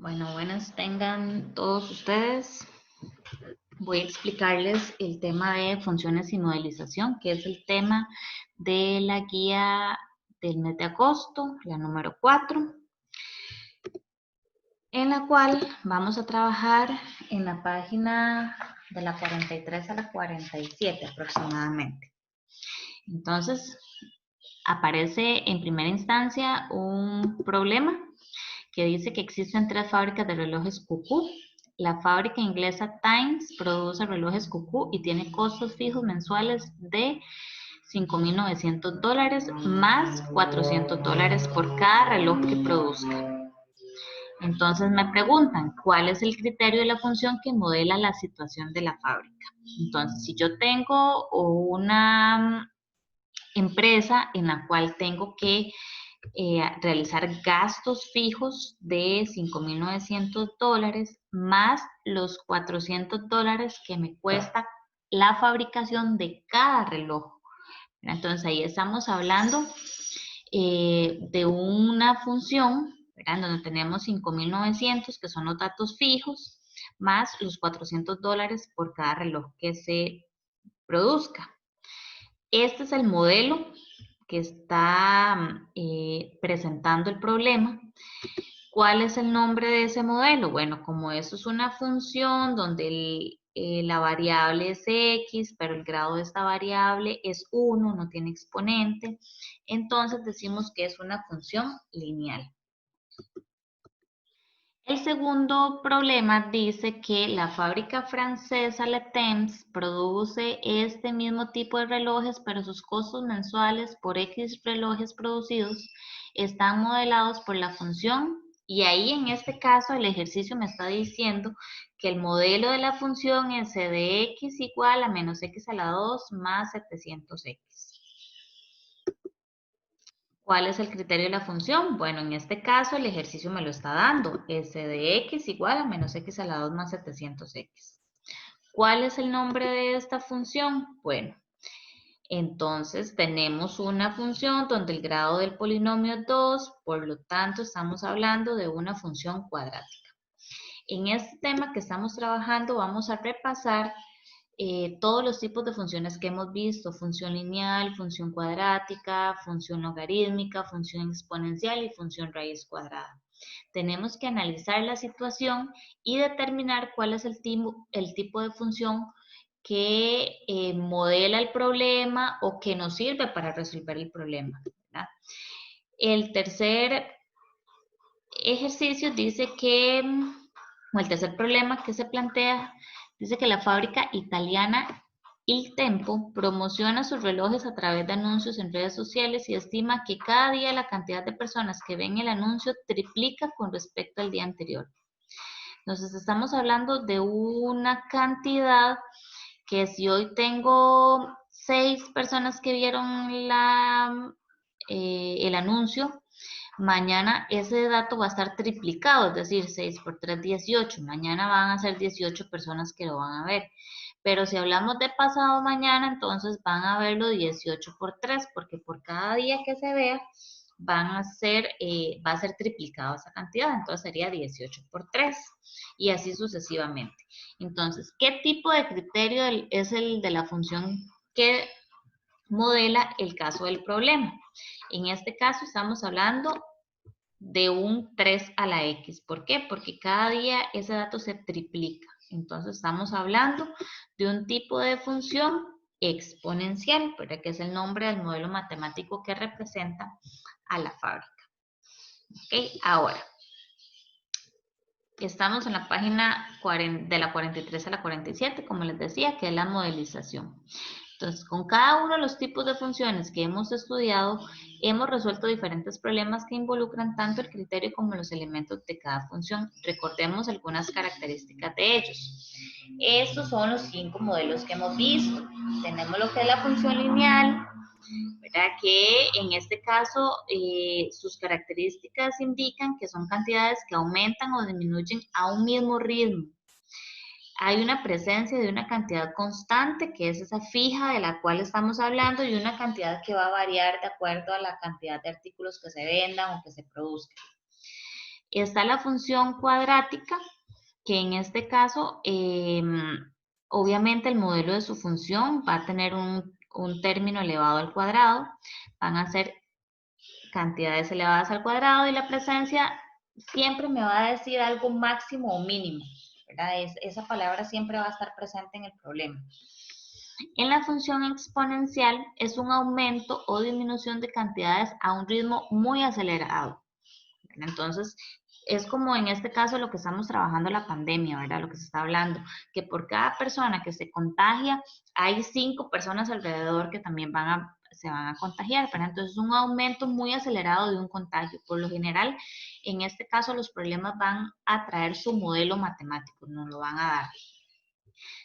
Bueno, buenas tengan todos ustedes. Voy a explicarles el tema de funciones y modelización, que es el tema de la guía del mes de agosto, la número 4, en la cual vamos a trabajar en la página de la 43 a la 47 aproximadamente. Entonces, aparece en primera instancia un problema que dice que existen 3 fábricas de relojes Cucú. La fábrica inglesa Times produce relojes Cucú y tiene costos fijos mensuales de $5,900 más $400 por cada reloj que produzca. Entonces me preguntan, ¿cuál es el criterio de la función que modela la situación de la fábrica? Entonces, si yo tengo una empresa en la cual tengo que realizar gastos fijos de $5,900 más los $400 que me cuesta la fabricación de cada reloj. Entonces ahí estamos hablando de una función, ¿verdad? Donde tenemos 5,900 que son los datos fijos más los $400 por cada reloj que se produzca. Este es el modelo que está presentando el problema. ¿Cuál es el nombre de ese modelo? Bueno, como eso es una función donde la variable es x, pero el grado de esta variable es 1, no tiene exponente, entonces decimos que es una función lineal. El segundo problema dice que la fábrica francesa Le Temps produce este mismo tipo de relojes, pero sus costos mensuales por X relojes producidos están modelados por la función, y ahí en este caso el ejercicio me está diciendo que el modelo de la función es c de x igual a menos x a la 2 más 700x. ¿Cuál es el criterio de la función? Bueno, en este caso el ejercicio me lo está dando. S de x igual a menos x a la 2 más 700x. ¿Cuál es el nombre de esta función? Bueno, entonces tenemos una función donde el grado del polinomio es 2, por lo tanto estamos hablando de una función cuadrática. En este tema que estamos trabajando vamos a repasar todos los tipos de funciones que hemos visto: función lineal, función cuadrática, función logarítmica, función exponencial y función raíz cuadrada. Tenemos que analizar la situación y determinar cuál es el tipo de función que modela el problema o que nos sirve para resolver el problema, ¿verdad? El tercer ejercicio dice que, o el tercer problema que se plantea, dice que la fábrica italiana Il Tempo promociona sus relojes a través de anuncios en redes sociales y estima que cada día la cantidad de personas que ven el anuncio triplica con respecto al día anterior. Entonces estamos hablando de una cantidad que si hoy tengo 6 personas que vieron el anuncio, mañana ese dato va a estar triplicado, es decir, 6 por 3, 18. Mañana van a ser 18 personas que lo van a ver. Pero si hablamos de pasado mañana, entonces van a verlo 18 por 3, porque por cada día que se vea va a ser triplicado esa cantidad, entonces sería 18 por 3 y así sucesivamente. Entonces, ¿qué tipo de criterio es el de la función que modela el caso del problema? En este caso estamos hablando de un 3 a la x. ¿Por qué? Porque cada día ese dato se triplica. Entonces estamos hablando de un tipo de función exponencial, ¿verdad? Que es el nombre del modelo matemático que representa a la fábrica. ¿Ok? Ahora, estamos en la página de la 43 a la 47, como les decía, que es la modelización. Entonces, con cada uno de los tipos de funciones que hemos estudiado, hemos resuelto diferentes problemas que involucran tanto el criterio como los elementos de cada función. Recordemos algunas características de ellos. Estos son los 5 modelos que hemos visto. Tenemos lo que es la función lineal, ¿verdad? Que en este caso sus características indican que son cantidades que aumentan o disminuyen a un mismo ritmo. Hay una presencia de una cantidad constante, que es esa fija de la cual estamos hablando, y una cantidad que va a variar de acuerdo a la cantidad de artículos que se vendan o que se produzcan. Está la función cuadrática, que en este caso, obviamente el modelo de su función va a tener un término elevado al cuadrado, van a ser cantidades elevadas al cuadrado y la presencia siempre me va a decir algo máximo o mínimo, ¿verdad? Esa palabra siempre va a estar presente en el problema. En la función exponencial es un aumento o disminución de cantidades a un ritmo muy acelerado. Entonces, es como en este caso lo que estamos trabajando la pandemia, ¿verdad? Lo que se está hablando, que por cada persona que se contagia, hay 5 personas alrededor que también se van a contagiar, ¿verdad? Entonces, es un aumento muy acelerado de un contagio. Por lo general, en este caso, los problemas van a traer su modelo matemático, nos lo van a dar.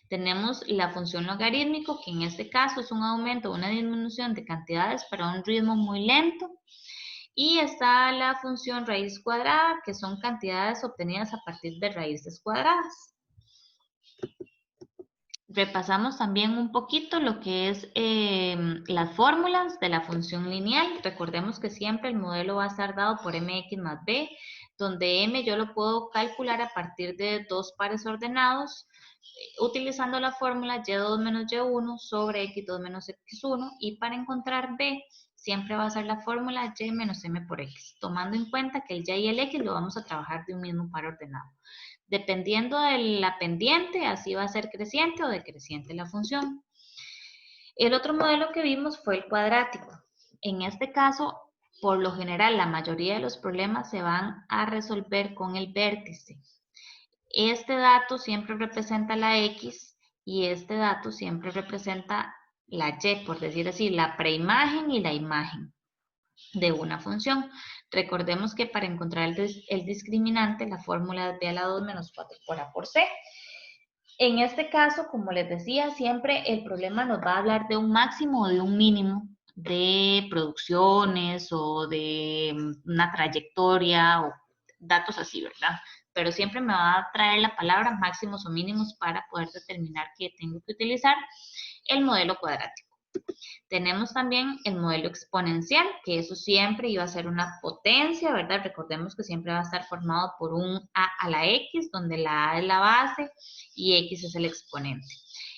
Tenemos la función logarítmico, que en este caso es un aumento o una disminución de cantidades, pero a un ritmo muy lento. Y está la función raíz cuadrada, que son cantidades obtenidas a partir de raíces cuadradas. Repasamos también un poquito lo que es las fórmulas de la función lineal. Recordemos que siempre el modelo va a estar dado por mx más b, donde m yo lo puedo calcular a partir de 2 pares ordenados, utilizando la fórmula y2 menos y1 sobre x2 menos x1, y para encontrar b siempre va a ser la fórmula y menos m por x, tomando en cuenta que el y y el x lo vamos a trabajar de un mismo par ordenado. Dependiendo de la pendiente, así va a ser creciente o decreciente la función. El otro modelo que vimos fue el cuadrático. En este caso, por lo general, la mayoría de los problemas se van a resolver con el vértice. Este dato siempre representa la X y este dato siempre representa la Y, por decir así, la preimagen y la imagen de una función. Recordemos que para encontrar el discriminante, la fórmula es b a la 2 menos 4 por a por c. En este caso, como les decía, siempre el problema nos va a hablar de un máximo o de un mínimo de producciones o de una trayectoria o datos así, ¿verdad? Pero siempre me va a traer la palabra máximos o mínimos para poder determinar que tengo que utilizar el modelo cuadrático. Tenemos también el modelo exponencial, que eso siempre iba a ser una potencia, ¿verdad? Recordemos que siempre va a estar formado por un a a la x, donde la a es la base y x es el exponente.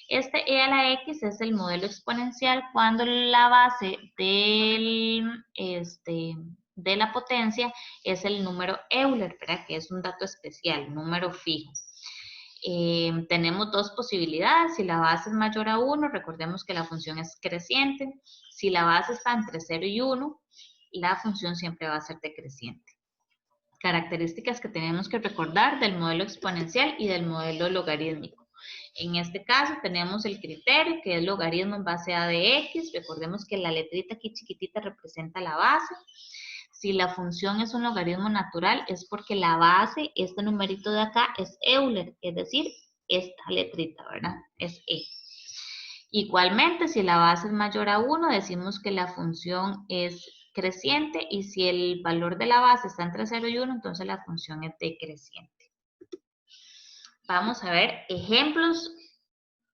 Este e a la x es el modelo exponencial cuando la base de la potencia es el número Euler, ¿verdad? Que es un dato especial, número fijo. Tenemos dos posibilidades. Si la base es mayor a 1, recordemos que la función es creciente. Si la base está entre 0 y 1, la función siempre va a ser decreciente. Características que tenemos que recordar del modelo exponencial y del modelo logarítmico. En este caso tenemos el criterio, que es logaritmo en base a de x. Recordemos que la letrita aquí chiquitita representa la base. Si la función es un logaritmo natural, es porque la base, este numerito de acá, es Euler, es decir, esta letrita, ¿verdad? Es E. Igualmente, si la base es mayor a 1, decimos que la función es creciente, y si el valor de la base está entre 0 y 1, entonces la función es decreciente. Vamos a ver ejemplos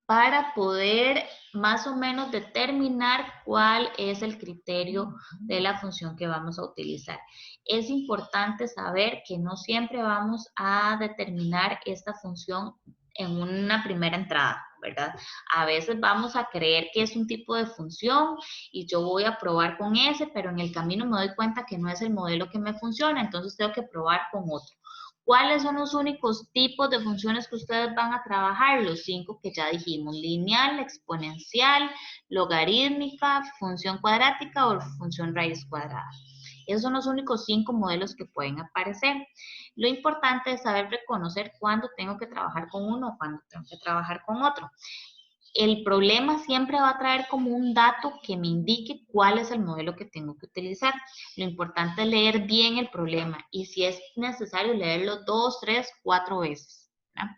para poder más o menos determinar cuál es el criterio de la función que vamos a utilizar. Es importante saber que no siempre vamos a determinar esta función en una primera entrada, ¿verdad? A veces vamos a creer que es un tipo de función y yo voy a probar con ese, pero en el camino me doy cuenta que no es el modelo que me funciona, entonces tengo que probar con otro. ¿Cuáles son los únicos tipos de funciones que ustedes van a trabajar? Los 5 que ya dijimos: lineal, exponencial, logarítmica, función cuadrática o función raíz cuadrada. Esos son los únicos 5 modelos que pueden aparecer. Lo importante es saber reconocer cuándo tengo que trabajar con uno o cuándo tengo que trabajar con otro. El problema siempre va a traer como un dato que me indique cuál es el modelo que tengo que utilizar. Lo importante es leer bien el problema y si es necesario leerlo 2, 3, 4 veces, ¿verdad?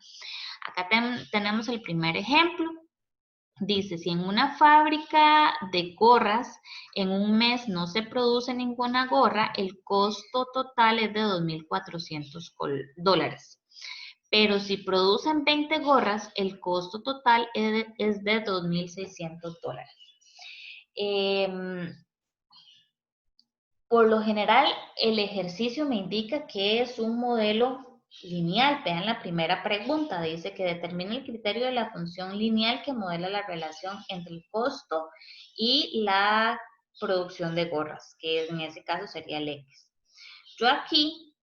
Acá tenemos el primer ejemplo. Dice, si en una fábrica de gorras en un mes no se produce ninguna gorra, el costo total es de $2,400. Pero si producen 20 gorras, el costo total es de $2,600. Por lo general, el ejercicio me indica que es un modelo lineal. Vean la primera pregunta, dice que determina el criterio de la función lineal que modela la relación entre el costo y la producción de gorras, que en ese caso sería el X. Yo aquí,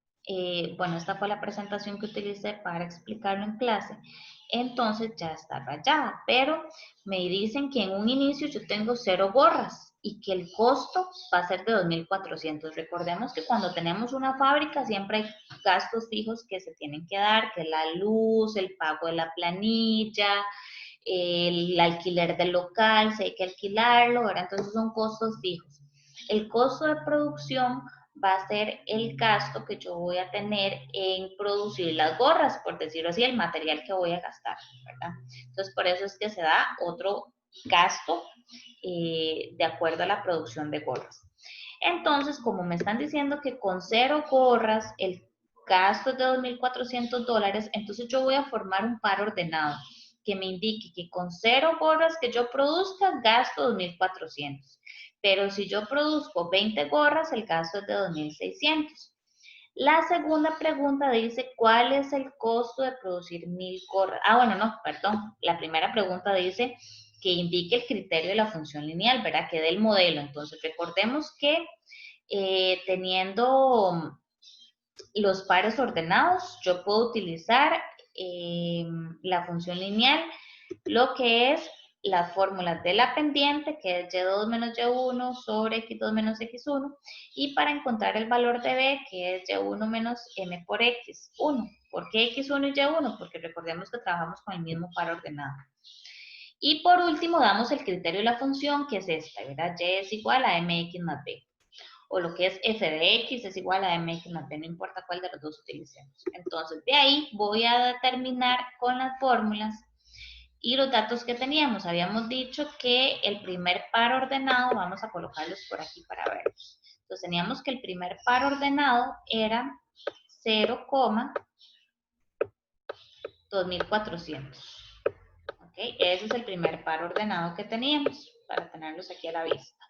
bueno, esta fue la presentación que utilicé para explicarlo en clase, entonces ya está rayada, pero me dicen que en un inicio yo tengo 0 gorras y que el costo va a ser de 2.400. Recordemos que cuando tenemos una fábrica siempre hay gastos fijos que se tienen que dar, que la luz, el pago de la planilla, el alquiler del local, si hay que alquilarlo, ¿verdad? Entonces son costos fijos. El costo de producción va a ser el gasto que yo voy a tener en producir las gorras, por decirlo así, el material que voy a gastar, ¿verdad? Entonces, por eso es que se da otro gasto de acuerdo a la producción de gorras. Entonces, como me están diciendo que con 0 gorras el gasto es de $2.400, entonces yo voy a formar un par ordenado que me indique que con 0 gorras que yo produzca gasto 2.400. Pero si yo produzco 20 gorras, el gasto es de 2.600. La segunda pregunta dice, ¿cuál es el costo de producir 1.000 gorras? Ah, bueno, no, perdón. La primera pregunta dice que indique el criterio de la función lineal, ¿verdad? Que dé el modelo. Entonces, recordemos que teniendo los pares ordenados, yo puedo utilizar la función lineal, lo que es las fórmulas de la pendiente, que es y2 menos y1 sobre x2 menos x1, y para encontrar el valor de b, que es y1 menos m por x1. ¿Por qué x1 y y1? Porque recordemos que trabajamos con el mismo par ordenado. Y por último, damos el criterio de la función, que es esta, ¿verdad? Y es igual a mx más b. O lo que es f de x es igual a mx más b, no importa cuál de los dos utilicemos. Entonces, de ahí voy a determinar con las fórmulas y los datos que teníamos. Habíamos dicho que el primer par ordenado, vamos a colocarlos por aquí para verlos. Entonces, teníamos que el primer par ordenado era 0,2400. ¿Ok? Ese es el primer par ordenado que teníamos, para tenerlos aquí a la vista.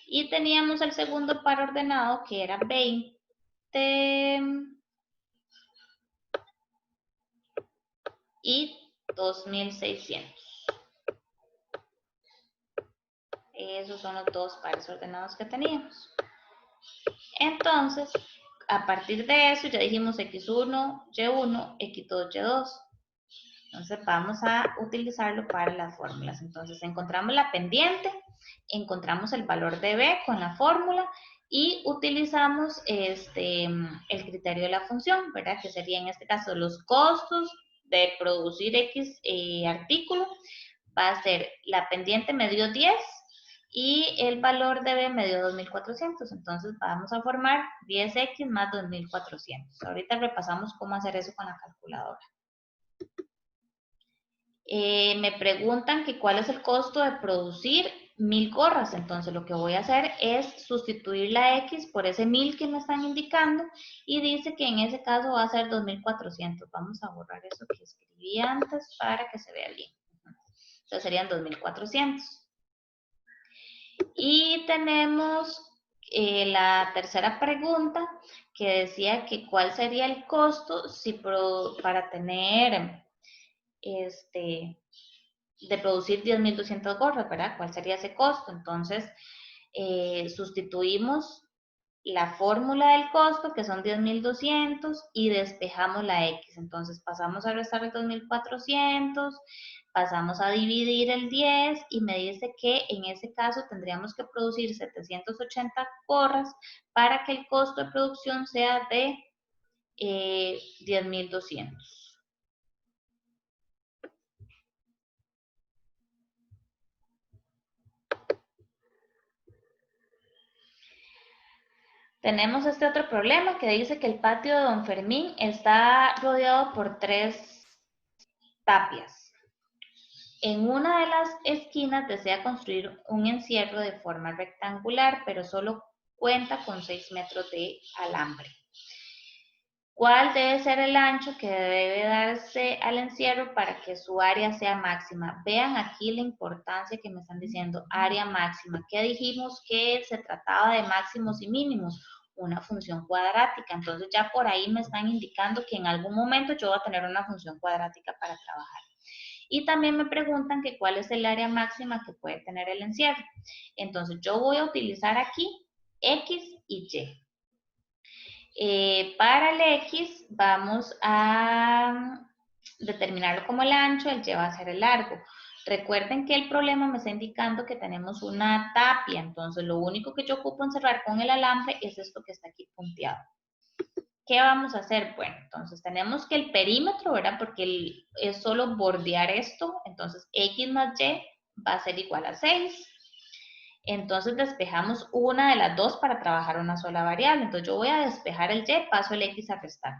Y teníamos el segundo par ordenado que era 20 y 2.600. Esos son los dos pares ordenados que teníamos. Entonces, a partir de eso ya dijimos x1, y1, x2, y2. Entonces vamos a utilizarlo para las fórmulas. Entonces encontramos la pendiente, encontramos el valor de b con la fórmula y utilizamos el criterio de la función, ¿verdad? Que sería en este caso los costos de producir X artículo. Va a ser la pendiente me dio 10 y el valor de b me dio 2.400. Entonces vamos a formar 10x más 2.400. Ahorita repasamos cómo hacer eso con la calculadora. Me preguntan que cuál es el costo de producir 1.000 gorras. Entonces lo que voy a hacer es sustituir la X por ese 1.000 que me están indicando y dice que en ese caso va a ser 2.400. Vamos a borrar eso que escribí antes para que se vea bien. Entonces serían 2.400. Y tenemos la tercera pregunta que decía que cuál sería el costo para tener de producir 10.200 gorras, ¿verdad? ¿Cuál sería ese costo? Entonces, sustituimos la fórmula del costo, que son 10.200, y despejamos la X. Entonces, pasamos a restar el 2.400, pasamos a dividir el 10, y me dice que en ese caso tendríamos que producir 780 gorras para que el costo de producción sea de 10.200. Tenemos este otro problema que dice que el patio de Don Fermín está rodeado por 3 tapias. En una de las esquinas desea construir un encierro de forma rectangular, pero solo cuenta con 6 metros de alambre. ¿Cuál debe ser el ancho que debe darse al encierro para que su área sea máxima? Vean aquí la importancia que me están diciendo, área máxima. ¿Qué dijimos que se trataba de máximos y mínimos? Una función cuadrática. Entonces ya por ahí me están indicando que en algún momento yo voy a tener una función cuadrática para trabajar. Y también me preguntan que cuál es el área máxima que puede tener el encierro. Entonces yo voy a utilizar aquí X y Y. Para el X vamos a determinarlo como el ancho, el Y va a ser el largo. Recuerden que el problema me está indicando que tenemos una tapia, entonces lo único que yo ocupo encerrar con el alambre es esto que está aquí punteado. ¿Qué vamos a hacer? Bueno, entonces tenemos que el perímetro, ¿verdad? Porque es solo bordear esto, entonces X más Y va a ser igual a 6. Entonces despejamos una de las dos para trabajar una sola variable. Entonces yo voy a despejar el Y, paso el X a restar.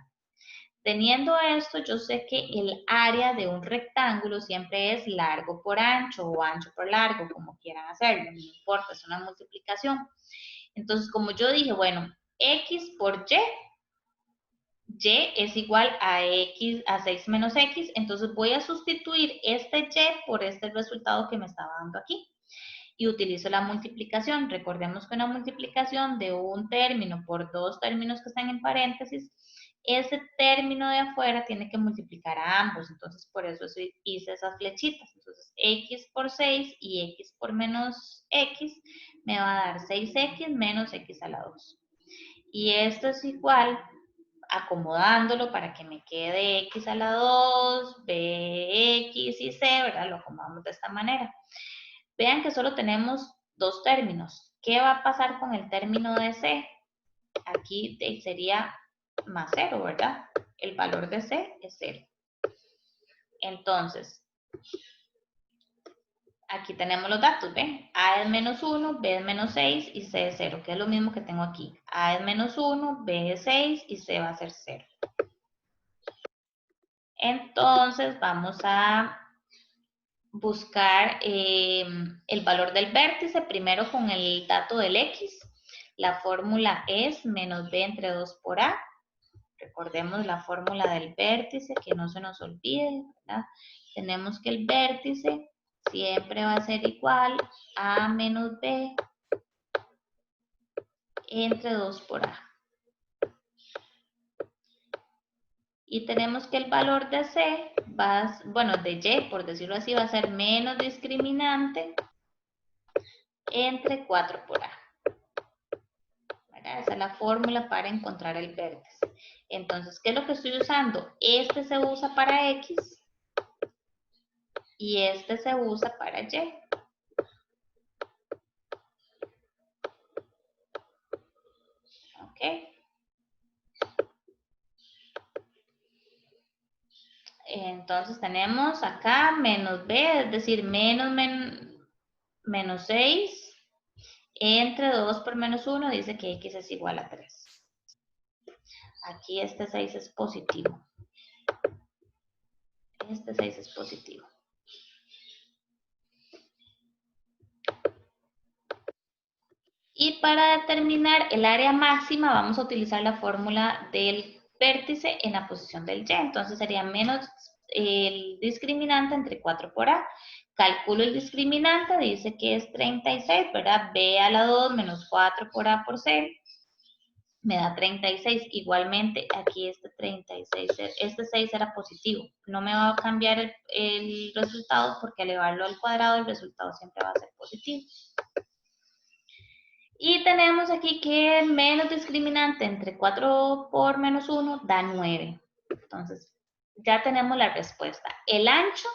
Teniendo esto, yo sé que el área de un rectángulo siempre es largo por ancho o ancho por largo, como quieran hacerlo, no importa, es una multiplicación. Entonces, como yo dije, bueno, X por Y es igual a X, a 6 menos X, entonces voy a sustituir este Y por este resultado que me estaba dando aquí. Y utilizo la multiplicación. Recordemos que una multiplicación de un término por dos términos que están en paréntesis, ese término de afuera tiene que multiplicar a ambos. Entonces, por eso hice esas flechitas. Entonces, X por 6 y X por menos X me va a dar 6X menos X a la 2. Y esto es igual, acomodándolo para que me quede X a la 2, BX y C, ¿verdad? Lo acomodamos de esta manera. Vean que solo tenemos dos términos. ¿Qué va a pasar con el término de C? Aquí sería más 0, ¿verdad? El valor de C es 0. Entonces, aquí tenemos los datos, ¿ven? A es menos 1, B es menos 6 y C es 0, que es lo mismo que tengo aquí. A es menos 1, B es 6 y C va a ser 0. Entonces, vamos a buscar el valor del vértice, primero con el dato del X. La fórmula es menos B entre 2 por A. Recordemos la fórmula del vértice, que no se nos olvide, ¿verdad? Tenemos que el vértice siempre va a ser igual a menos B entre 2 por A. Y tenemos que el valor de C, de Y, por decirlo así, va a ser menos discriminante entre 4 por A. Esa es la fórmula para encontrar el vértice. Entonces, ¿qué es lo que estoy usando? Este se usa para X y este se usa para Y. ¿Ok? Entonces tenemos acá menos B, es decir, menos 6 entre 2 por menos 1 dice que X es igual a 3. Aquí este 6 es positivo. Este 6 es positivo. Y para determinar el área máxima vamos a utilizar la fórmula del vértice en la posición del Y. Entonces sería menos el discriminante entre 4 por A. Calculo el discriminante, dice que es 36, ¿verdad? B a la 2 menos 4 por A por C me da 36. Igualmente aquí este 36, este 6 era positivo. No me va a cambiar el resultado porque al elevarlo al cuadrado el resultado siempre va a ser positivo. Y tenemos aquí que menos discriminante entre 4 por menos 1 da 9. Entonces, ya tenemos la respuesta. El ancho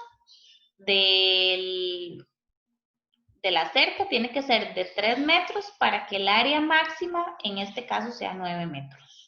de la cerca tiene que ser de 3 metros para que el área máxima, en este caso, sea 9 metros.